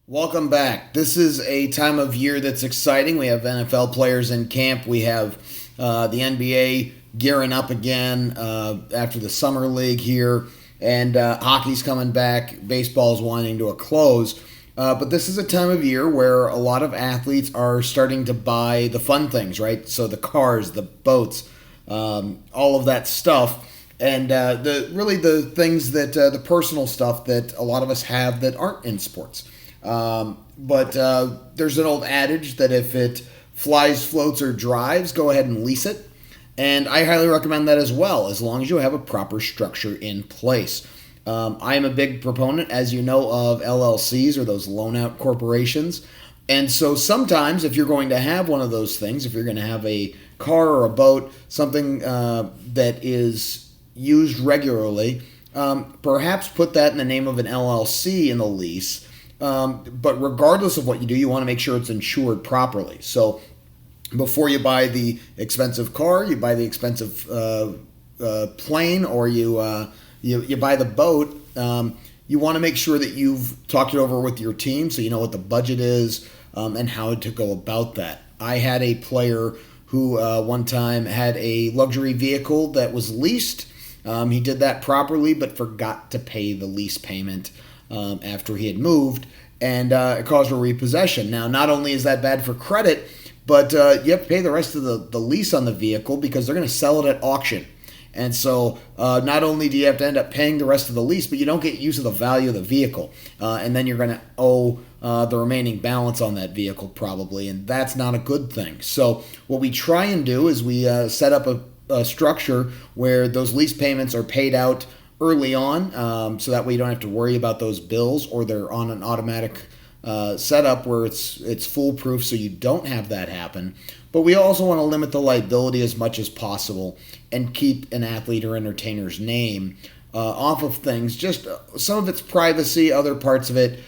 Welcome back. This is a time of year that's exciting. We have NFL players in camp. We have the NBA gearing up again after the summer league here, and hockey's coming back. Baseball's winding to a close. But this is a time of year where a lot of athletes are starting to buy the fun things, right? So the cars, the boats, all of that stuff. And the things that the personal stuff that a lot of us have that aren't in sports. But there's an old adage that if it flies, floats, or drives, go ahead and lease it. And I highly recommend that as well, as long as you have a proper structure in place. I am a big proponent, as you know, of LLCs, or those loan out corporations. And so sometimes if you're going to have one of those things, if you're going to have a car or a boat, something that is used regularly, perhaps put that in the name of an LLC in the lease. But regardless of what you do, you want to make sure it's insured properly. So before you buy the expensive car, you buy the expensive plane, or you buy the boat. You want to make sure that you've talked it over with your team, so you know what the budget is and how to go about that. I had a player who one time had a luxury vehicle that was leased. He did that properly, but forgot to pay the lease payment after he had moved, and it caused a repossession. Now, not only is that bad for credit, but you have to pay the rest of the lease on the vehicle because they're going to sell it at auction. And so not only do you have to end up paying the rest of the lease, but you don't get use of the value of the vehicle. And then you're going to owe the remaining balance on that vehicle probably, and that's not a good thing. So what we try and do is we set up a structure where those lease payments are paid out early on, so that way you don't have to worry about those bills, or they're on an automatic setup where it's foolproof, so you don't have that happen. But we also want to limit the liability as much as possible and keep an athlete or entertainer's name off of things. Just some of it's privacy, other parts of it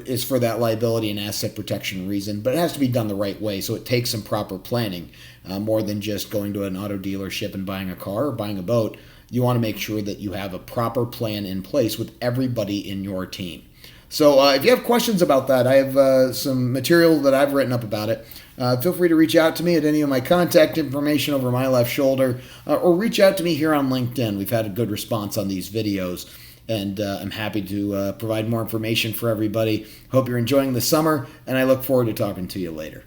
is for that liability and asset protection reason, but it has to be done the right way, so it takes some proper planning, more than just going to an auto dealership and buying a car or buying a boat. You want to make sure that you have a proper plan in place with everybody in your team. So if you have questions about that, I have some material that I've written up about it. Feel free to reach out to me at any of my contact information over my left shoulder, or reach out to me here on LinkedIn. We've had a good response on these videos, and I'm happy to provide more information for everybody. Hope you're enjoying the summer, and I look forward to talking to you later.